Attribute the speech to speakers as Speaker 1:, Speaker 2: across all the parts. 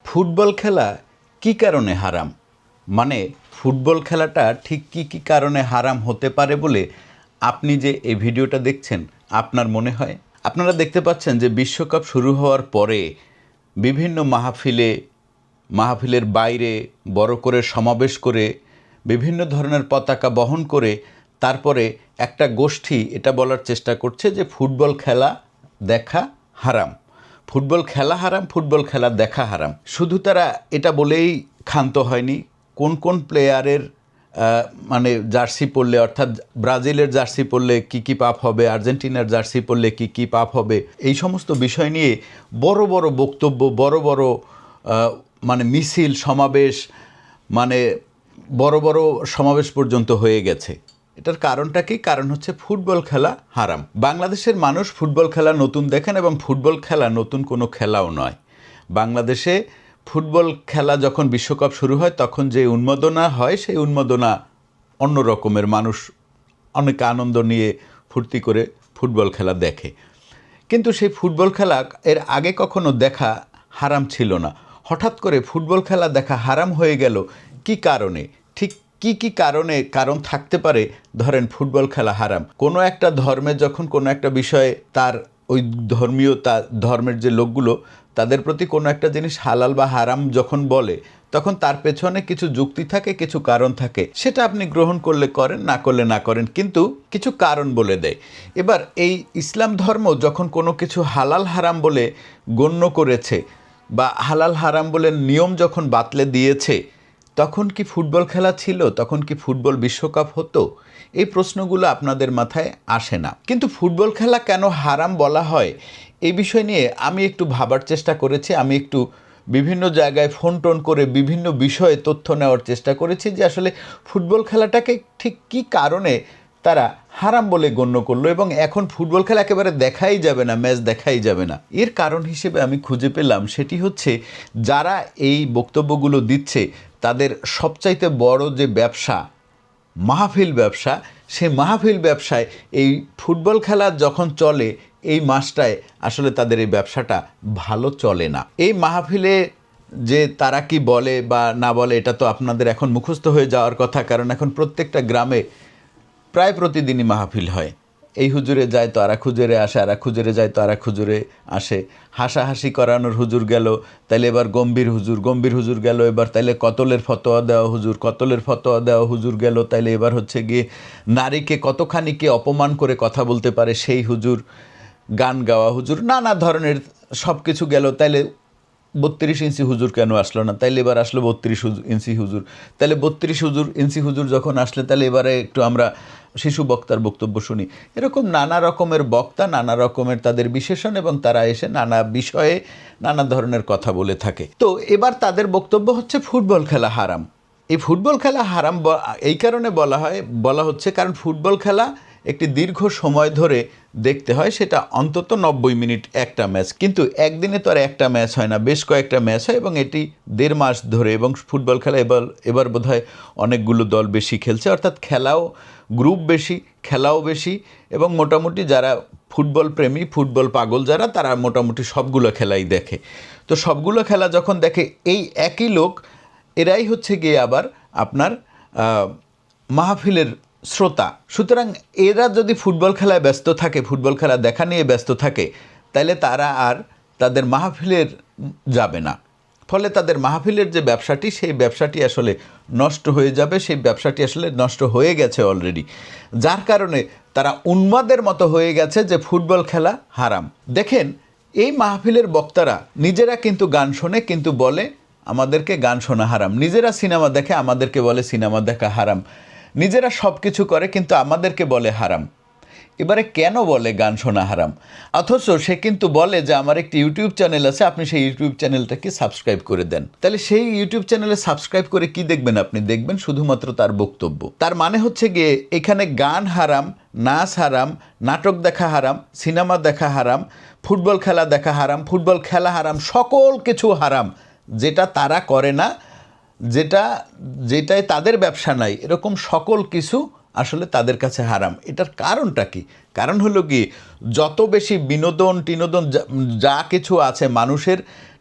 Speaker 1: Football খেলা কি কারণে হারাম? মানে ফুটবল খেলাটা ঠিক কি কি কারণে হারাম হতে পারে বলে আপনি যে এই ভিডিওটা দেখছেন আপনার মনে হয়? আপনারা দেখতে পাচ্ছেন যে বিশ্বকাপ শুরু হওয়ার পরে বিভিন্ন মাহফিলের বাইরে বড় করে সমাবেশ করে বিভিন্ন ধরনের পতাকা বহন করে তারপরে একটা গোষ্ঠী এটা বলার চেষ্টা করছে যে ফুটবল খেলা দেখা হারাম, ফুটবল খেলা হারাম, ফুটবল খেলা দেখা হারাম। শুধু তারা এটা বলেই ক্ষান্ত হয়নি, কোন কোন প্লেয়ারের মানে জার্সি পরলে, অর্থাৎ ব্রাজিলের জার্সি পরলে কি কি পাপ হবে, আর্জেন্টিনার জার্সি পরলে কি কি পাপ হবে, এই সমস্ত বিষয় নিয়ে বড় বড় বক্তব্য, বড় বড় মানে মিছিল সমাবেশ, মানে বড় বড় সমাবেশ পর্যন্ত হয়ে গেছে। এটার কারণটা কি? কারণ হচ্ছে ফুটবল খেলা হারাম। বাংলাদেশের মানুষ ফুটবল খেলা নতুন দেখেন এবং ফুটবল খেলা নতুন কোনো খেলাও নয়। বাংলাদেশে ফুটবল খেলা যখন বিশ্বকাপ শুরু হয় তখন যে উন্মাদনা হয় সেই উন্মাদনা অন্য রকমের, মানুষ অনেক আনন্দ নিয়ে ফুর্তি করে ফুটবল খেলা দেখে। কিন্তু সেই ফুটবল খেলা এর আগে কখনো দেখা হারাম ছিল না। হঠাৎ করে ফুটবল খেলা দেখা হারাম হয়ে গেল কি কারণে? ঠিক কি কি কারণ থাকতে পারে ধরেন ফুটবল খেলা হারাম? কোনো একটা ধর্মে যখন কোনো একটা বিষয়ে তার ওই ধর্মের যে লোকগুলো তাদের প্রতি কোনো একটা জিনিস হালাল বা হারাম যখন বলে তখন তার পেছনে কিছু যুক্তি থাকে, কিছু কারণ থাকে। সেটা আপনি গ্রহণ করলে করেন, না করলে না করেন, কিন্তু কিছু কারণ বলে দেয়। এবার এই ইসলাম ধর্ম যখন কোনো কিছু হালাল হারাম বলে গণ্য করেছে বা হালাল হারাম বলে নিয়ম যখন বাতলে দিয়েছে, তখন কি ফুটবল খেলা ছিল? তখন কি ফুটবল বিশ্বকাপ হতো? এই প্রশ্নগুলো আপনাদের মাথায় আসে না। কিন্তু ফুটবল খেলা কেন হারাম বলা হয় এই বিষয় নিয়ে আমি একটু ভাবার চেষ্টা করেছি। আমি একটু বিভিন্ন জায়গায় ফোন টোন করে বিভিন্ন বিষয়ে তথ্য নেওয়ার চেষ্টা করেছি যে আসলে ফুটবল খেলাটাকে ঠিক কী কারণে তারা হারাম বলে গণ্য করলো এবং এখন ফুটবল খেলা একেবারে দেখাই যাবে না, ম্যাচ দেখাই যাবে না। এর কারণ হিসেবে আমি খুঁজে পেলাম সেটি হচ্ছে যারা এই বক্তব্যগুলো দিচ্ছে তাদের সবচাইতে বড় যে ব্যবসা, মাহফিল ব্যবসা, সেই মাহফিল ব্যবসায় এই ফুটবল খেলা যখন চলে এই মাসটায় আসলে তাদের এই ব্যবসাটা ভালো চলে না। এই মাহফিলে যে তারা কি বলে বা না বলে এটা তো আপনাদের এখন মুখস্থ হয়ে যাওয়ার কথা, কারণ এখন প্রত্যেকটা গ্রামে প্রায় প্রতিদিনই মাহফিল হয়। এই হুজুরে যায় তো আর এক হুজুরে আসে, আর এক হুজুরে যায় তো আর এক হুজুরে আসে। হাসাহাসি করানোর হুজুর গেল, তাইলে এবার গম্ভীর হুজুর গেল, এবার তাইলে কতলের ফতোয়া দেওয়া হুজুর গেল, তাইলে এবার হচ্ছে গিয়ে নারীকে কতখানি কে অপমান করে কথা বলতে পারে সেই হুজুর, গান গাওয়া হুজুর, নানা ধরনের সব কিছু গেল। তাইলে 32 ইঞ্চি হুজুর কেন আসলো না? তাইলে এবার আসলো 32 ইঞ্চি হুজুর। তাহলে 32 ইঞ্চি হুজুর যখন আসলে তাহলে এবারে একটু আমরা শিশু বক্তার বক্তব্য শুনি। এরকম নানা রকমের বক্তা, নানা রকমের তাদের বিশেষণ, এবং তারা এসে নানা বিষয়ে নানা ধরনের কথা বলে থাকে। তো এবার তাদের বক্তব্য হচ্ছে ফুটবল খেলা হারাম। এই ফুটবল খেলা হারাম এই কারণে বলা হচ্ছে কারণ ফুটবল খেলা একটি দীর্ঘ সময় ধরে দেখতে হয়, সেটা অন্তত 90 মিনিট একটা ম্যাচ। কিন্তু একদিনে তো আর একটা ম্যাচ হয় না, বেশ কয়েকটা ম্যাচ হয় এবং এটি 1.5 মাস ধরে। এবং ফুটবল খেলা এবার বোধহয় অনেকগুলো দল বেশি খেলছে, অর্থাৎ খেলাও গ্রুপ বেশি, খেলাও বেশি, এবং মোটামুটি যারা ফুটবল প্রেমী, ফুটবল পাগল যারা, তারা মোটামুটি সবগুলো খেলাই দেখে। তো সবগুলো খেলা যখন দেখে এই একই লোক, এরাই হচ্ছে গিয়ে আবার আপনার মাহফিলের শ্রোতা। সুতরাং এরা যদি ফুটবল খেলায় ব্যস্ত থাকে, ফুটবল খেলা দেখা নিয়ে ব্যস্ত থাকে, তাহলে তারা আর তাদের মাহফিলের যাবে না। ফলে তাদের মাহফিলের যে ব্যবসাটি, সেই ব্যবসাটি আসলে নষ্ট হয়ে যাবে। সেই ব্যবসাটি আসলে নষ্ট হয়ে গেছে অলরেডি, যার কারণে তারা উন্মাদের মতো হয়ে গেছে যে ফুটবল খেলা হারাম। দেখেন, এই মাহফিলের বক্তারা নিজেরা কিন্তু গান শোনে, কিন্তু বলে আমাদেরকে গান শোনা হারাম। নিজেরা সিনেমা দেখে, আমাদেরকে বলে সিনেমা দেখা হারাম। নিজেরা সব কিছু করে কিন্তু আমাদেরকে বলে হারাম। এবারে কেন বলে গান শোনা হারাম? অথচ সে কিন্তু বলে যে আমার একটি ইউটিউব চ্যানেল আছে, আপনি সেই ইউটিউব চ্যানেলটাকে সাবস্ক্রাইব করে দেন। তাহলে সেই ইউটিউব চ্যানেলে সাবস্ক্রাইব করে কি দেখবেন? আপনি দেখবেন শুধুমাত্র তার বক্তব্য। তার মানে হচ্ছে গিয়ে এখানে গান হারাম, নাচ হারাম, নাটক দেখা হারাম, সিনেমা দেখা হারাম, ফুটবল খেলা দেখা হারাম, ফুটবল খেলা হারাম, সকল কিছু হারাম যেটা তারা করে না, যেটায় তাদের ব্যবসা নাই, এরকম সকল কিছু আসলে তাদের কাছে হারাম। এটার কারণটা কি? কারণ হলো কি, যত বেশি বিনোদন টিনোদন যা কিছু আছে মানুষের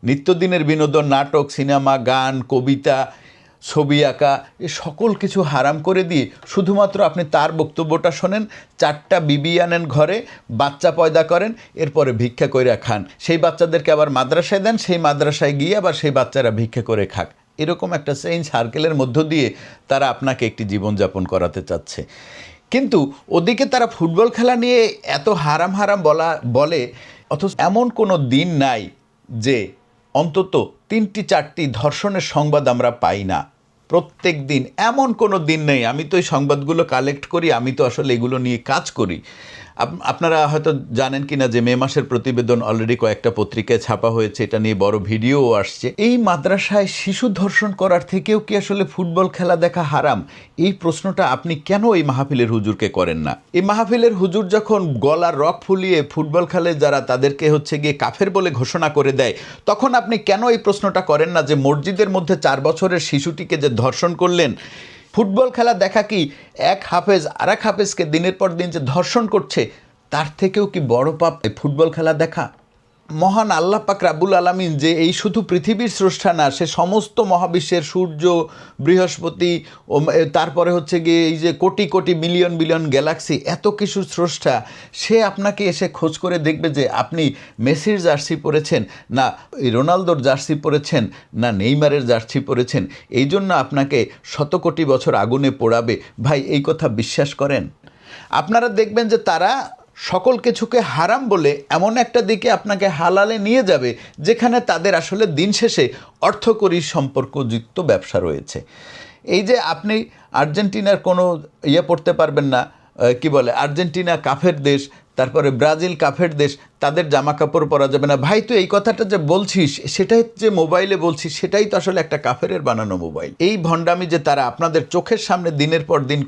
Speaker 1: নিত্যদিনের বিনোদন, নাটক, সিনেমা, গান, কবিতা, ছবি আঁকা, এ সকল কিছু হারাম করে দিয়ে শুধুমাত্র আপনি তার বক্তব্যটা শোনেন, 4টা বিবি আনেন ঘরে, বাচ্চা পয়দা করেন, এরপরে ভিক্ষা করে খান। সেই বাচ্চাদেরকে আবার মাদ্রাসায় দেন, সেই মাদ্রাসায় গিয়ে আবার সেই বাচ্চারা ভিক্ষা করে খাক। এরকম একটা চেইন সার্কেলের মধ্য দিয়ে তারা আপনাকে একটি জীবনযাপন করাতে চাচ্ছে। কিন্তু ওদিকে তারা ফুটবল খেলা নিয়ে এত হারাম হারাম বলে, অথচ এমন কোনো দিন নাই যে অন্তত 3টি 4টি ধর্ষণের সংবাদ আমরা পাই না। প্রত্যেক দিন এমন কোনো দিন নেই। আমি তো এই সংবাদগুলো কালেক্ট করি, আমি তো আসলে এগুলো নিয়ে কাজ করি। আপনারা হয়তো জানেন কিনা যে মে মাসের প্রতিবেদন অলরেডি কয়েকটা পত্রিকায় ছাপা হয়েছে, এটা নিয়ে বড় ভিডিও আসছে। এই মাদ্রাসায় শিশু ধর্ষণ করার থেকেও কি আসলে ফুটবল খেলা দেখা হারাম? এই প্রশ্নটা আপনি কেন এই মাহফিলের হুজুরকে করেন না? এই মাহফিলের হুজুর যখন গলার রক ফুলিয়ে ফুটবল খেলে যারা তাদেরকে গিয়ে কাফের বলে ঘোষণা করে দেয়, তখন আপনি কেন এই প্রশ্নটা করেন না যে মসজিদের মধ্যে 4 বছরের শিশুটিকে যে ধর্ষণ করলেন, ফুটবল খেলা দেখা কি এক হাফেজ আর এক হাফেজকে দিনের পর দিন যে ধর্ষণ করছে, তার থেকেও কি বড় পাপ ফুটবল খেলা দেখা? মহান আল্লাহ পাক রাব্বুল আলামিন যে এই শুধু পৃথিবীর স্রষ্টা না, সে সমস্ত মহাবিশ্বের সূর্য, বৃহস্পতি, ও তারপরে গিয়ে এই যে crore crore million billion Galaxy, এত কিছু স্রষ্টা, সে আপনাকে এসে খোঁজ করে দেখবে যে আপনি মেসির জার্সি পরেছেন না রোনালদোর জার্সি পরেছেন না নেইমারের জার্সি পরেছেন, এই জন্য আপনাকে শত কোটি বছর আগুনে পোড়াবে? ভাই, এই কথা বিশ্বাস করেন? আপনারা দেখবেন যে তারা সকল কিছুকে হারাম বলে এমন একটা দিকে আপনাকে হালালে নিয়ে যাবে যেখানে তাদের আসলে দিন শেষে অর্থকরী সম্পর্কযুক্ত ব্যবসা রয়েছে। এই যে আপনি আর্জেন্টিনার কোনো পড়তে পারবেন না, কি বলে, আর্জেন্টিনা কাফের দেশ, তারপরে ব্রাজিল কাফের দেশ, তাদের জামা কাপড় পরা যাবে না। ভাই, তুই এই কথাটা যে বলছিস, সেটাই যে মোবাইলে বলছিস, সেটাই তো আসলে একটা কাফেরের বানানো মোবাইল। এই ভণ্ডামি যে তারা আপনাদের চোখের সামনে দিনের পর দিন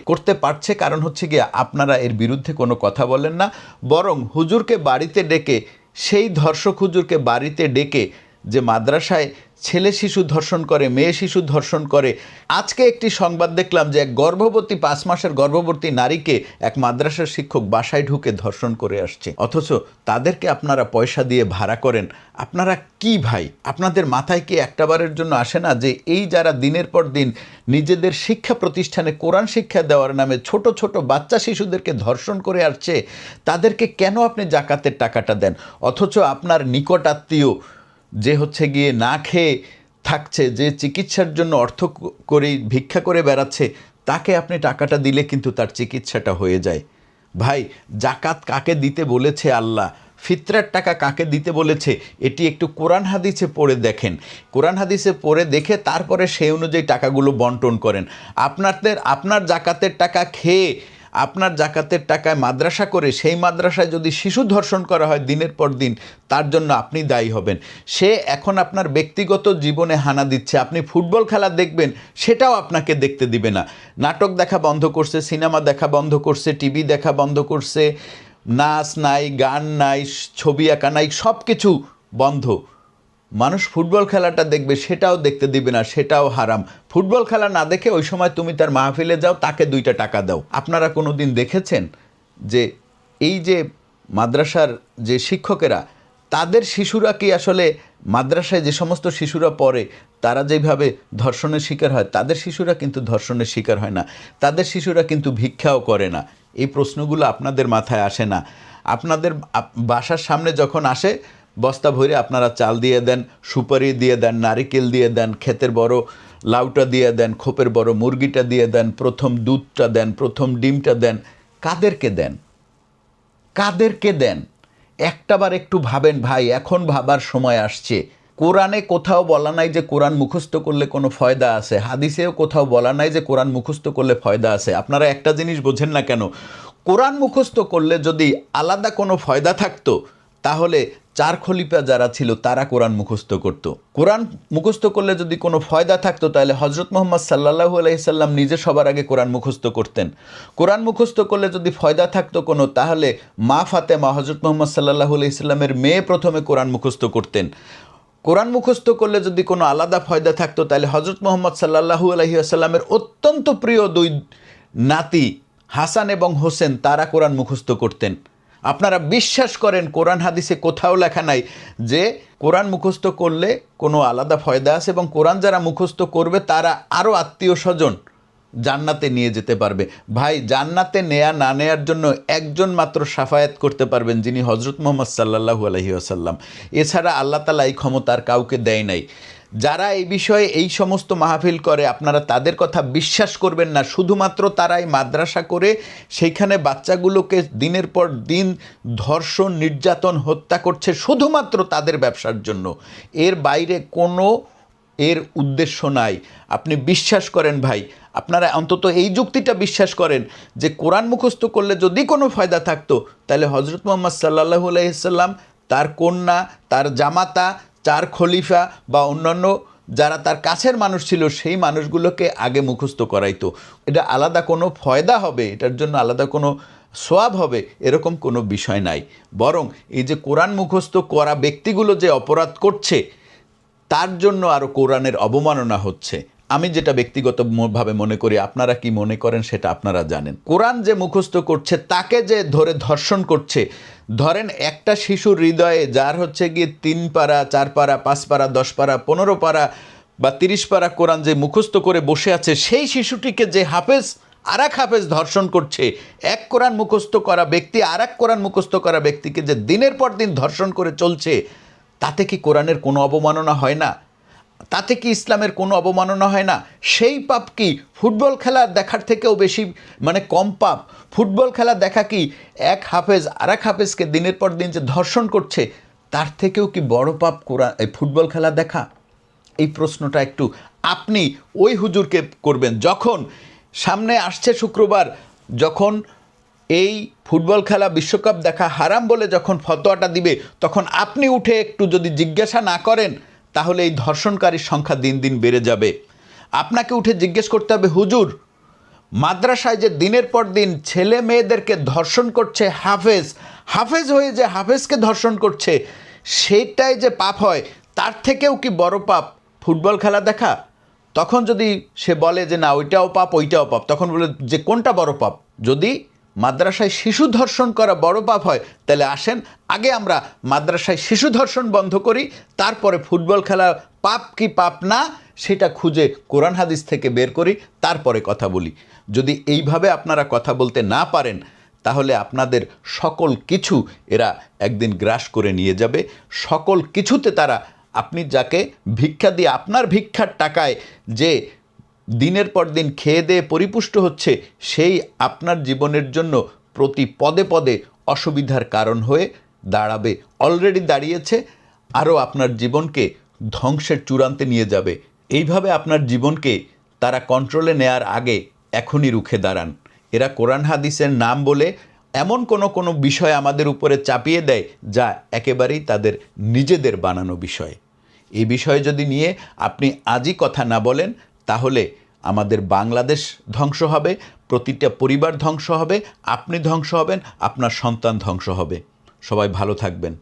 Speaker 1: করতে পারছে, কারণ গিয়ে আপনারা এর বিরুদ্ধে কোনো কথা বলেন না, বরং হুজুরকে বাড়িতে ডেকে, সেই ধর্ষক হুজুরকে বাড়িতে ডেকে যে মাদ্রাসায় ছেলে শিশু ধর্ষণ করে, মেয়ে শিশু ধর্ষণ করে। আজকে একটি সংবাদ দেখলাম যে এক গর্ভবতী 5 মাসের গর্ভবতী নারীকে এক মাদ্রাসার শিক্ষক বাসায় ঢুকে ধর্ষণ করে আসছে, অথচ তাদেরকে আপনারা পয়সা দিয়ে ভাড়া করেন। আপনারা কি ভাই, আপনাদের মাথায় কি একটাবারের জন্য আসে না যে এই যারা দিনের পর দিন নিজেদের শিক্ষা প্রতিষ্ঠানে কোরআন শিক্ষা দেওয়ার নামে ছোট ছোট বাচ্চা শিশুদেরকে ধর্ষণ করে আসছে, তাদেরকে কেন আপনি জাকাতের টাকাটা দেন? অথচ আপনার নিকট আত্মীয় যে গিয়ে না খেয়ে থাকছে, যে চিকিৎসার জন্য অর্থ করে ভিক্ষা করে বেড়াচ্ছে, তাকে আপনি টাকাটা দিলে কিন্তু তার চিকিৎসাটা হয়ে যায়। ভাই, জাকাত কাকে দিতে বলেছে আল্লাহ, ফিতরার টাকা কাকে দিতে বলেছে, এটি একটু কোরআন হাদিসে পড়ে দেখেন। কোরআন হাদিসে পড়ে দেখে তারপরে সেই অনুযায়ী টাকাগুলো বন্টন করেন। আপনার জাকাতের টাকা খেয়ে, আপনার জাকাতের টাকায় মাদ্রাসা করে, সেই মাদ্রাসায় যদি শিশু ধর্ষণ করা হয় দিনের পর দিন, তার জন্য আপনি দায়ী হবেন। সে এখন আপনার ব্যক্তিগত জীবনে হানা দিচ্ছে। আপনি ফুটবল খেলা দেখবেন, সেটাও আপনাকে দেখতে দিবে না। নাটক দেখা বন্ধ করছে, সিনেমা দেখা বন্ধ করছে, টিভি দেখা বন্ধ করছে, নাচ নাই, গান নাই, ছবি আঁকা নাই, সব কিছু বন্ধ। মানুষ ফুটবল খেলাটা দেখবে, সেটাও দেখতে দিবে না, সেটাও হারাম। ফুটবল খেলা না দেখে ওই সময় তুমি তার মাহফিলে যাও, তাকে 2টা টাকা দাও। আপনারা কোনো দিন দেখেছেন যে এই যে মাদ্রাসার যে শিক্ষকেরা, তাদের শিশুরা কি আসলে মাদ্রাসায় যে সমস্ত শিশুরা পড়ে, তারা যেভাবে ধর্ষণের শিকার হয়, তাদের শিশুরা কিন্তু ধর্ষণের শিকার হয় না, তাদের শিশুরা কিন্তু ভিক্ষাও করে না? এই প্রশ্নগুলো আপনাদের মাথায় আসে না। আপনাদের বাসার সামনে যখন আসে, বস্তা ভরে আপনারা চাল দিয়ে দেন, সুপারি দিয়ে দেন, নারিকেল দিয়ে দেন, ক্ষেতের বড় লাউটা দিয়ে দেন, খোপের বড় মুরগিটা দিয়ে দেন, প্রথম দুধটা দেন, প্রথম ডিমটা দেন। কাদেরকে দেন? কাদেরকে দেন? একটাবার একটু ভাবেন ভাই, এখন ভাবার সময় আসছে। কোরআনে কোথাও বলা নাই যে কোরআন মুখস্থ করলে কোনো ফয়দা আছে, হাদিসেও কোথাও বলা নাই যে কোরআন মুখস্থ করলে ফয়দা আছে। আপনারা একটা জিনিস বোঝেন না কেন? কোরআন মুখস্থ করলে যদি আলাদা কোনো ফয়দা থাকতো, তাহলে 4 খলিফা যারা ছিল তারা কোরআন মুখস্থ করত। কোরআন মুখস্থ করলে যদি কোনো ফয়দা থাকতো, তাহলে হজরত মুহাম্মদ সাল্লাল্লাহু আলাইহি সাল্লাম নিজে সবার আগে কোরআন মুখস্থ করতেন। কোরআন মুখস্থ করলে যদি ফয়দা থাকতো কোনো, তাহলে মা ফাতেমা, হজরত মুহাম্মদ সাল্লাল্লাহু আলাইহি সাল্লামের মেয়ে, প্রথমে কোরআন মুখস্থ করতেন। কোরআন মুখস্থ করলে যদি কোনো আলাদা ফয়দা থাকতো, তাহলে হজরত মুহাম্মদ সাল্লাল্লাহু আলাইহি সাল্লামের অত্যন্ত প্রিয় 2 নাতি হাসান এবং হোসেন, তারা কোরআন মুখস্থ করতেন। আপনারা বিশ্বাস করেন কোরআন হাদিসে কোথাও লেখা নাই যে কোরআন মুখস্থ করলে কোনো আলাদা ফয়দা আছে এবং কোরআন যারা মুখস্থ করবে তারা আরও আত্মীয় স্বজন জান্নাতে নিয়ে যেতে পারবে। ভাই, জান্নাতে নেয়া না নেয়ার জন্য একজন মাত্র শাফায়াত করতে পারবেন, যিনি হজরত মুহাম্মদ সাল্লাল্লাহু আলাইহি ওয়াসাল্লাম। এছাড়া আল্লাহ তাআলা এই ক্ষমতা আর কাউকে দেয় নাই। যারা এই বিষয়ে এই সমস্ত মাহফিল করে আপনারা তাদের কথা বিশ্বাস করবেন না। শুধুমাত্র তারাই মাদ্রাসা করে সেইখানে বাচ্চাগুলোকে দিনের পর দিন ধর্ষণ, নির্যাতন, হত্যা করছে শুধুমাত্র তাদের ব্যবসার জন্য। এর বাইরে কোনো এর উদ্দেশ্য নাই। আপনি বিশ্বাস করেন ভাই, আপনারা অন্তত এই যুক্তিটা বিশ্বাস করেন যে কোরআন মুখস্থ করলে যদি কোনো ফায়দা থাকতো তাহলে হজরত মুহাম্মদ সাল্লাল্লাহু আলাইহি সাল্লাম, তার কন্যা, তার জামাতা, চার খলিফা বা অন্যান্য যারা তার কাছের মানুষ ছিল সেই মানুষগুলোকে আগে মুখস্থ করাইতো। এটা আলাদা কোনো ফয়দা হবে, এটার জন্য আলাদা কোনো সোয়াব হবে, এরকম কোনো বিষয় নাই। বরং এই যে কোরআন মুখস্থ করা ব্যক্তিগুলো যে অপরাধ করছে তার জন্য আরও কোরআনের অবমাননা হচ্ছে। আমি যেটা ব্যক্তিগতভাবে মনে করি, আপনারা কি মনে করেন সেটা আপনারা জানেন। কোরআন যে মুখস্থ করছে তাকে যে ধরে ধর্ষণ করছে, ধরেন একটা শিশুর হৃদয়ে যার হচ্ছে গিয়ে 3 পারা, 4 পারা, 5 পারা, 10 পারা, 15 পারা বা 30 পারা কোরআন যে মুখস্থ করে বসে আছে, সেই শিশুটিকে যে হাফেজ আর এক হাফেজ ধর্ষণ করছে, এক কোরআন মুখস্থ করা ব্যক্তি আর এক কোরআন মুখস্থ করা ব্যক্তিকে যে দিনের পর দিন ধর্ষণ করে চলছে, তাতে কি কোরআনের কোনো অবমাননা হয় না? তাতে কি ইসলামের কোনো অবমাননা হয় না? সেই পাপ কি ফুটবল খেলা দেখার থেকেও বেশি কম পাপ? ফুটবল খেলা দেখা কি এক হাফেজ আর এক হাফেজকে দিনের পর দিন যে ধর্ষণ করছে তার থেকেও কি বড় পাপ কোরআন এই ফুটবল খেলা দেখা? এই প্রশ্নটা একটু আপনি ওই হুজুরকে করবেন যখন সামনে আসছে শুক্রবার, যখন এই ফুটবল খেলা বিশ্বকাপ দেখা হারাম বলে যখন ফতোয়াটা দিবে, তখন আপনি উঠে একটু যদি জিজ্ঞাসা না করেন তাহলে এই ধর্ষণকারীর সংখ্যা দিন দিন বেড়ে যাবে। আপনাকে উঠে জিজ্ঞেস করতে হবে, হুজুর মাদ্রাসায় যে দিনের পর দিন ছেলে মেয়েদেরকে ধর্ষণ করছে হাফেজ হয়ে যে হাফেজকে ধর্ষণ করছে, সেটাই যে পাপ হয়, তার থেকেও কি বড় পাপ ফুটবল খেলা দেখা? তখন যদি সে বলে যে না ওইটাও পাপ ওইটাও পাপ, তখন বলে যে কোনটা বড় পাপ? যদি মাদ্রাসায় শিশু ধর্ষণ করা বড় পাপ হয় তাহলে আসেন আগে আমরা মাদ্রাসায় শিশু ধর্ষণ বন্ধ করি, তারপরে ফুটবল খেলা পাপ কি পাপ না সেটা খুঁজে কোরআন হাদিস থেকে বের করি, তারপরে কথা বলি। যদি এইভাবে আপনারা কথা বলতে না পারেন তাহলে আপনাদের সকল কিছু এরা একদিন গ্রাস করে নিয়ে যাবে। সকল কিছুতে তারা, আপনি যাকে ভিক্ষা দিয়ে আপনার ভিক্ষার টাকায় যে দিনের পর দিন খেয়ে দিয়ে পরিপুষ্ট হচ্ছে, সেই আপনার জীবনের জন্য প্রতি পদে পদে অসুবিধার কারণ হয়ে দাঁড়াবে, অলরেডি দাঁড়িয়েছে, আরও আপনার জীবনকে ধ্বংসের চূড়ান্তে নিয়ে যাবে। এইভাবে আপনার জীবনকে তারা কন্ট্রোলে নেয়ার আগে এখনই রুখে দাঁড়ান। এরা কোরআন হাদিসের নাম বলে এমন কোনো বিষয় আমাদের উপরে চাপিয়ে দেয় যা একেবারেই তাদের নিজেদের বানানো বিষয়। এই বিষয়ে যদি নিয়ে আপনি আজই কথা না বলেন তাহলে আমাদের বাংলাদেশ ধ্বংস হবে, প্রতিটা পরিবার ধ্বংস হবে, আপনি ধ্বংস হবেন, আপনার সন্তান ধ্বংস হবে। সবাই ভালো থাকবেন।